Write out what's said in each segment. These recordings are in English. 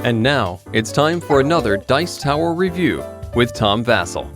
And now, it's time for another Dice Tower review with Tom Vasel.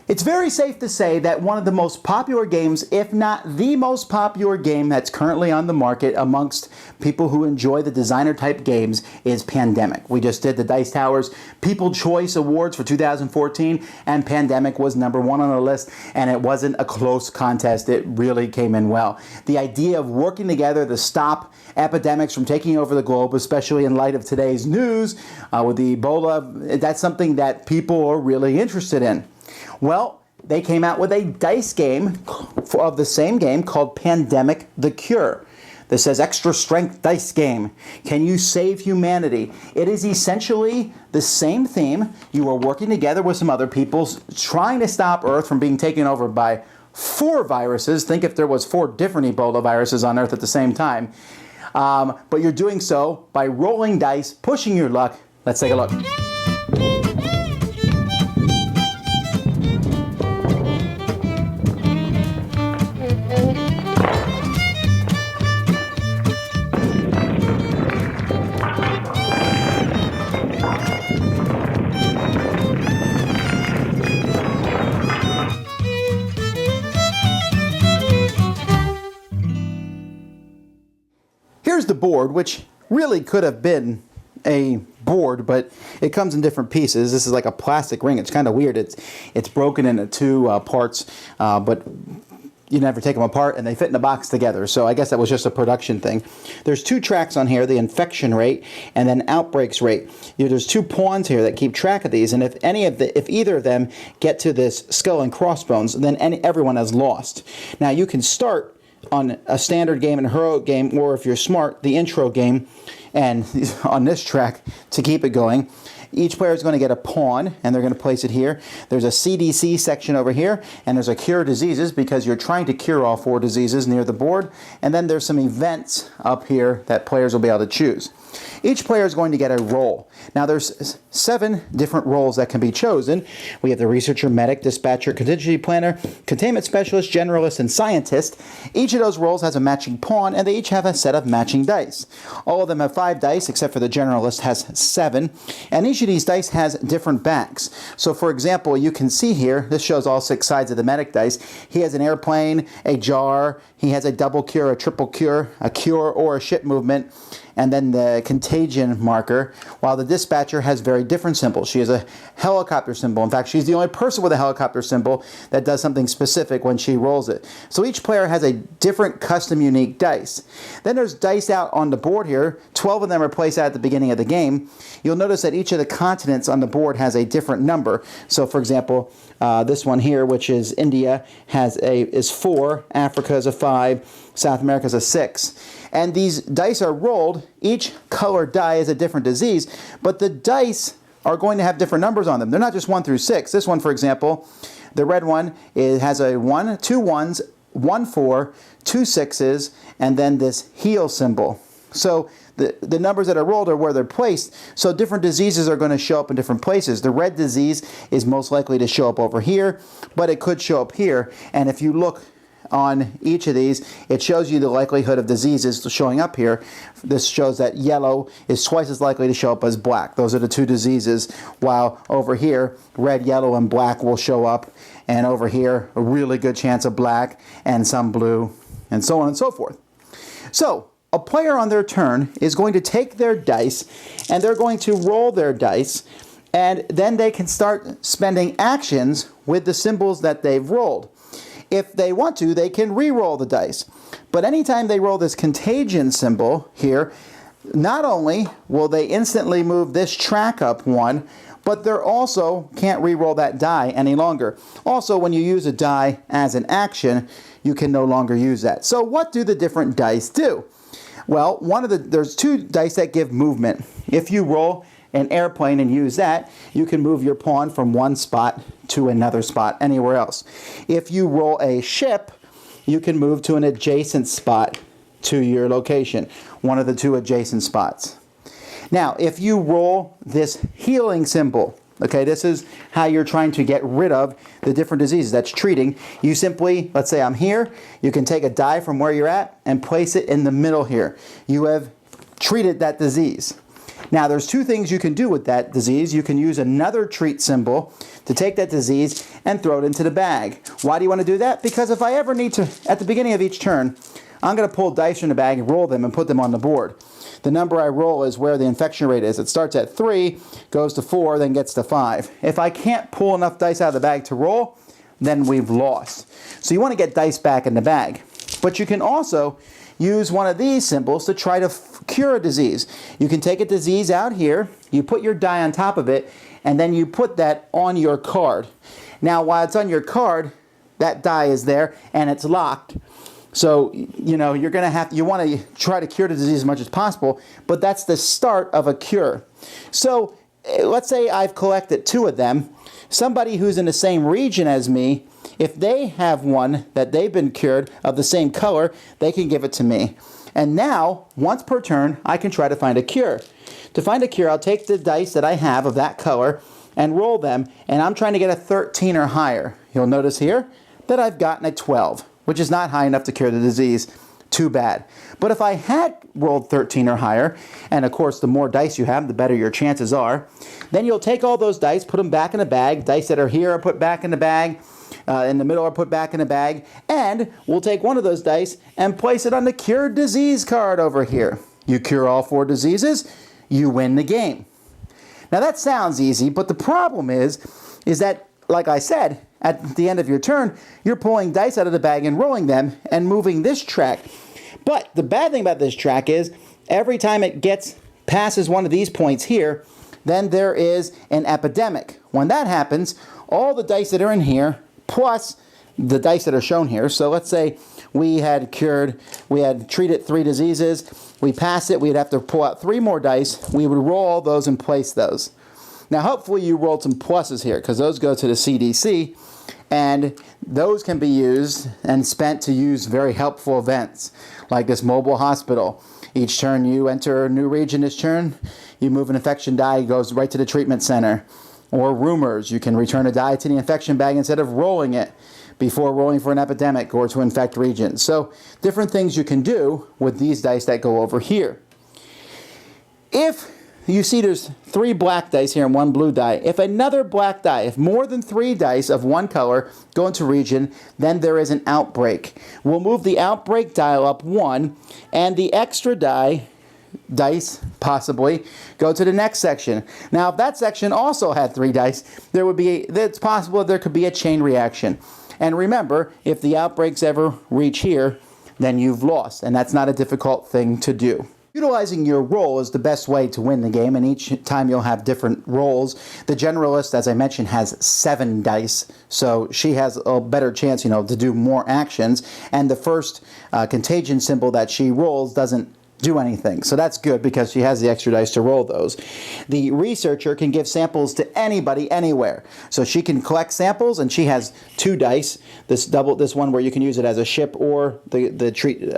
It's very safe to say that one of the most popular games, if not the most popular game that's currently on the market amongst people who enjoy the designer-type games, is Pandemic. We just did the Dice Tower's People Choice Awards for 2014, and Pandemic was number one on the list, and it wasn't a close contest. It really came in well. The idea of working together to stop epidemics from taking over the globe, especially in light of today's news with the Ebola, that's something that people are really interested in. Well, they came out with a dice game of the same game called Pandemic: The Cure. This says extra strength dice game. Can you save humanity? It is essentially the same theme. You are working together with some other people trying to stop Earth from being taken over by 4 viruses. Think if there was 4 different Ebola viruses on Earth at the same time. But you're doing so by rolling dice, pushing your luck. Let's take a look. Here's the board, which really could have been a board, but it comes in different pieces. This is like a plastic ring. It's kind of weird. It's broken into 2 parts, but you never take them apart, and they fit in a box together. So I guess that was just a production thing. There's 2 tracks on here, the infection rate and then outbreaks rate. There's 2 pawns here that keep track of these, and if either of them get to this skull and crossbones, then everyone has lost. Now you can start on a standard game and a heroic game, or if you're smart, the intro game, and on this track to keep it going. Each player is going to get a pawn, and they're going to place it here. There's a CDC section over here, and there's a cure diseases because you're trying to cure all 4 diseases near the board. And then there's some events up here that players will be able to choose. Each player is going to get a role. Now there's 7 different roles that can be chosen. We have the researcher, medic, dispatcher, contingency planner, containment specialist, generalist, and scientist. Each of those roles has a matching pawn, and they each have a set of matching dice. All of them have 5 dice, except for the generalist has 7. And each of these dice has different backs. So for example, you can see here, this shows all 6 sides of the medic dice. He has an airplane, a jar, he has a double cure, a triple cure, a cure, or a ship movement, and then the contagion marker, while the dispatcher has very different symbols. She has a helicopter symbol. In fact, she's the only person with a helicopter symbol that does something specific when she rolls it. So each player has a different custom unique dice. Then there's dice out on the board here. 12 of them are placed out at the beginning of the game. You'll notice that each of the continents on the board has a different number. So for example, this one here, which is India, is 4, Africa is a 5, South America is a 6. And these dice are rolled. Each colored die is a different disease, but the dice are going to have different numbers on them. They're not just 1 through 6. This one, for example, the red one, has a 1, 2 1s, 1 4, 2 6s, and then this heal symbol. So the numbers that are rolled are where they're placed, so different diseases are going to show up in different places. The red disease is most likely to show up over here, but it could show up here. And if you look on each of these, it shows you the likelihood of diseases showing up here. This shows that yellow is twice as likely to show up as black. Those are the 2 diseases, while over here, red, yellow, and black will show up, and over here, a really good chance of black and some blue, and so on and so forth. So a player on their turn is going to take their dice, and they're going to roll their dice, and then they can start spending actions with the symbols that they've rolled. If they want to, they can re-roll the dice. But anytime they roll this contagion symbol here, not only will they instantly move this track up 1, but they're also can't re-roll that die any longer. Also, when you use a die as an action, you can no longer use that. So what do the different dice do? Well, there's 2 dice that give movement. If you roll an airplane and use that, you can move your pawn from one spot to another spot anywhere else. If you roll a ship, you can move to an adjacent spot to your location, one of the 2 adjacent spots. Now, if you roll this healing symbol, Okay, this is how you're trying to get rid of the different diseases that's treating. You simply, let's say I'm here, you can take a die from where you're at and place it in the middle here. You have treated that disease. Now there's two things you can do with that disease. You can use another treat symbol to take that disease and throw it into the bag. Why do you want to do that? Because if I ever need to, at the beginning of each turn, I'm going to pull dice from the bag and roll them and put them on the board. The number I roll is where the infection rate is. It starts at 3, goes to 4, then gets to 5. If I can't pull enough dice out of the bag to roll, then we've lost. So you want to get dice back in the bag. But you can also use one of these symbols to try to cure a disease. You can take a disease out here, you put your die on top of it, and then you put that on your card. Now, while it's on your card, that die is there and it's locked. So, you know, you want to try to cure the disease as much as possible, but that's the start of a cure. So, let's say I've collected 2 of them. Somebody who's in the same region as me, if they have one that they've been cured of the same color, they can give it to me. And now, once per turn, I can try to find a cure. To find a cure, I'll take the dice that I have of that color and roll them, and I'm trying to get a 13 or higher. You'll notice here that I've gotten a 12, which is not high enough to cure the disease. Too bad. But if I had rolled 13 or higher, and of course the more dice you have, the better your chances are, then you'll take all those dice, put them back in a bag. Dice that are here are put back in the bag. In the middle are put back in a bag, and we'll take one of those dice and place it on the cured disease card over here. You cure all 4 diseases, you win the game. Now that sounds easy, but the problem is that, like I said, at the end of your turn, you're pulling dice out of the bag and rolling them and moving this track. But the bad thing about this track is every time it passes one of these points here, then there is an epidemic. When that happens, all the dice that are in here plus the dice that are shown here. So let's say we had treated 3 diseases, we passed it, we'd have to pull out 3 more dice, we would roll all those and place those. Now hopefully you rolled some pluses here, because those go to the CDC, and those can be used and spent to use very helpful events, like this mobile hospital. Each turn you enter a new region. This turn you move an infection die, it goes right to the treatment center. Or rumors, you can return a die to the infection bag instead of rolling it before rolling for an epidemic or to infect regions. So different things you can do with these dice that go over here. If you see there's 3 black dice here and 1 blue die, if another black die, if more than 3 dice of one color go into region, then there is an outbreak. We'll move the outbreak dial up 1, and the extra dice possibly go to the next section. Now if that section also had 3 dice, it's possible there could be a chain reaction. And remember, if the outbreaks ever reach here, then you've lost, and that's not a difficult thing to do. Utilizing your roll is the best way to win the game, and each time you'll have different rolls. The generalist, as I mentioned, has 7 dice, so she has a better chance, to do more actions, and the first contagion symbol that she rolls doesn't do anything. So that's good because she has the extra dice to roll those. The researcher can give samples to anybody, anywhere. So she can collect samples, and she has 2 dice. This one where you can use it as a ship or the treat,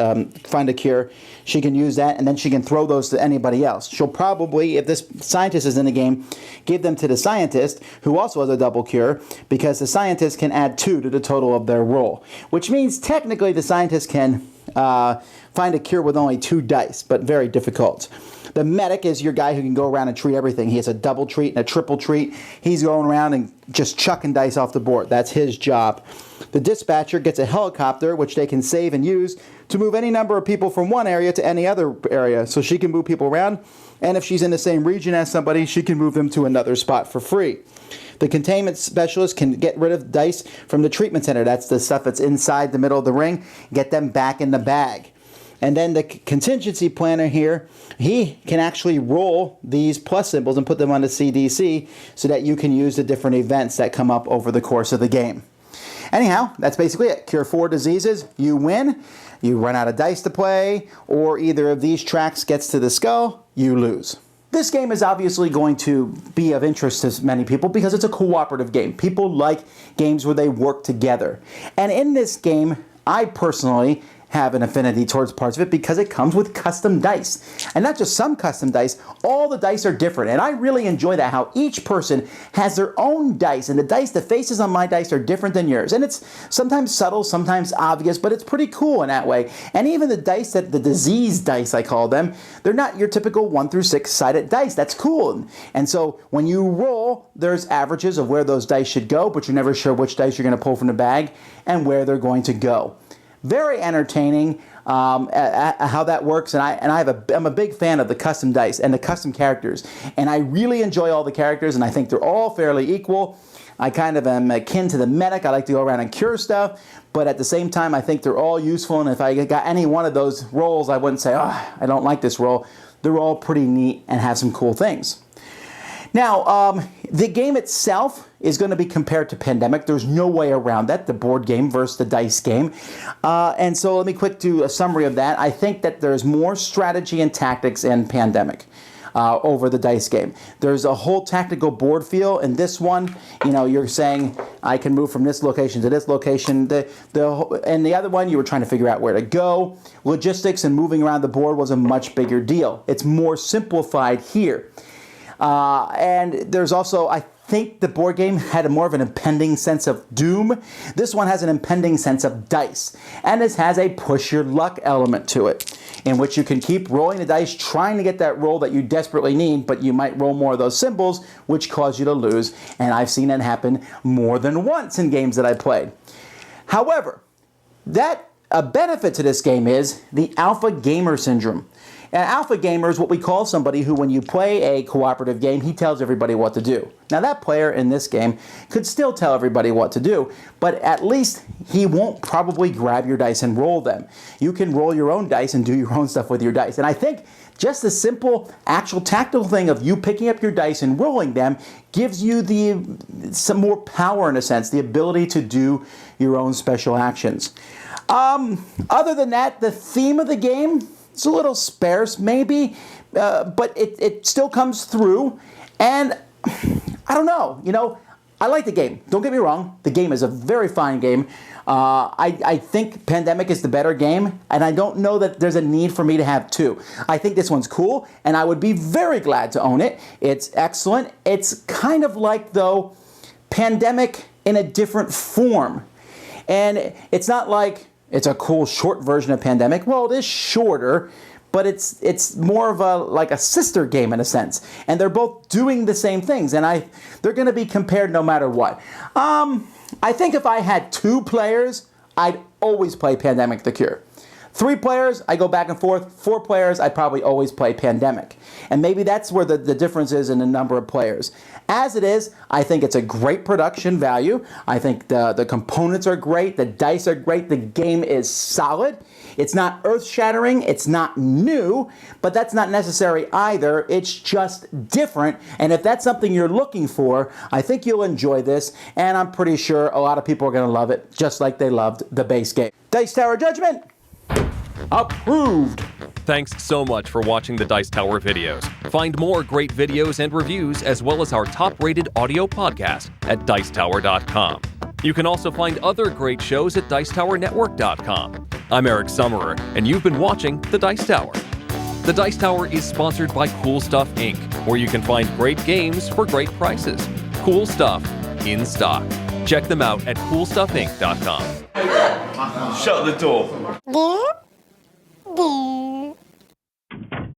find a cure. She can use that, and then she can throw those to anybody else. She'll probably, if this scientist is in the game, give them to the scientist, who also has a double cure, because the scientist can add 2 to the total of their roll. Which means technically the scientist can find a cure with only 2 dice, but very difficult. The medic is your guy who can go around and treat everything. He has a double treat and a triple treat. He's going around and just chucking dice off the board. That's his job. The dispatcher gets a helicopter, which they can save and use to move any number of people from one area to any other area. So she can move people around, and if she's in the same region as somebody, she can move them to another spot for free. The containment specialist can get rid of dice from the treatment center. That's the stuff that's inside the middle of the ring. Get them back in the bag. And then the contingency planner here, he can actually roll these plus symbols and put them on the CDC so that you can use the different events that come up over the course of the game. Anyhow, that's basically it. Cure 4 diseases, you win. You run out of dice to play, or either of these tracks gets to the skull, you lose. This game is obviously going to be of interest to many people because it's a cooperative game. People like games where they work together. And in this game, I personally have an affinity towards parts of it because it comes with custom dice. And not just some custom dice, all the dice are different. And I really enjoy that, how each person has their own dice. And the faces on my dice are different than yours. And it's sometimes subtle, sometimes obvious, but it's pretty cool in that way. And even the dice, the disease dice I call them, they're not your typical 1 through 6 sided dice. That's cool. And so when you roll, there's averages of where those dice should go, but you're never sure which dice you're going to pull from the bag and where they're going to go. Very entertaining how that works, and I'm a big fan of the custom dice and the custom characters, and I really enjoy all the characters, and I think they're all fairly equal. I kind of am akin to the medic. I like to go around and cure stuff, but at the same time, I think they're all useful, and if I got any one of those roles, I wouldn't say, oh, I don't like this role. They're all pretty neat and have some cool things. Now, the game itself is going to be compared to Pandemic. There's no way around that, the board game versus the dice game. And so let me quick do a summary of that. I think that there's more strategy and tactics in Pandemic over the dice game. There's a whole tactical board feel in this one. You know, you're saying, I can move from this location to this location. And the other one, you were trying to figure out where to go. Logistics and moving around the board was a much bigger deal. It's more simplified here. And there's also, I think the board game had more of an impending sense of doom. This one has an impending sense of dice. And this has a push your luck element to it, in which you can keep rolling the dice, trying to get that roll that you desperately need, but you might roll more of those symbols, which cause you to lose. And I've seen it happen more than once in games that I played. However, a benefit to this game is the alpha gamer syndrome. An alpha gamer is what we call somebody who, when you play a cooperative game, he tells everybody what to do. Now, that player in this game could still tell everybody what to do, but at least he won't probably grab your dice and roll them. You can roll your own dice and do your own stuff with your dice. And I think just the simple, actual tactical thing of you picking up your dice and rolling them gives you some more power, in a sense, the ability to do your own special actions. Other than that, the theme of the game, it's a little sparse, maybe, but it still comes through, and I don't know, I like the game. Don't get me wrong, the game is a very fine game. I think Pandemic is the better game, and I don't know that there's a need for me to have two. I think this one's cool, and I would be very glad to own it. It's excellent. It's kind of like, though, Pandemic in a different form, and it's not like it's a cool short version of Pandemic. Well, it is shorter, but it's more of like a sister game in a sense. And they're both doing the same things, and they're going to be compared no matter what. I think if I had 2 players, I'd always play Pandemic the Cure. 3 players, I go back and forth. 4 players, I'd probably always play Pandemic. And maybe that's where the difference is in the number of players. As it is, I think it's a great production value. I think the components are great. The dice are great. The game is solid. It's not earth-shattering. It's not new, but that's not necessary either. It's just different. And if that's something you're looking for, I think you'll enjoy this. And I'm pretty sure a lot of people are going to love it, just like they loved the base game. Dice Tower Judgment. Approved! Thanks so much for watching the Dice Tower videos. Find more great videos and reviews, as well as our top-rated audio podcast at Dicetower.com. You can also find other great shows at DicetowerNetwork.com. I'm Eric Summerer, and you've been watching The Dice Tower. The Dice Tower is sponsored by Cool Stuff Inc., where you can find great games for great prices. Cool stuff in stock. Check them out at CoolStuffInc.com. Shut the door.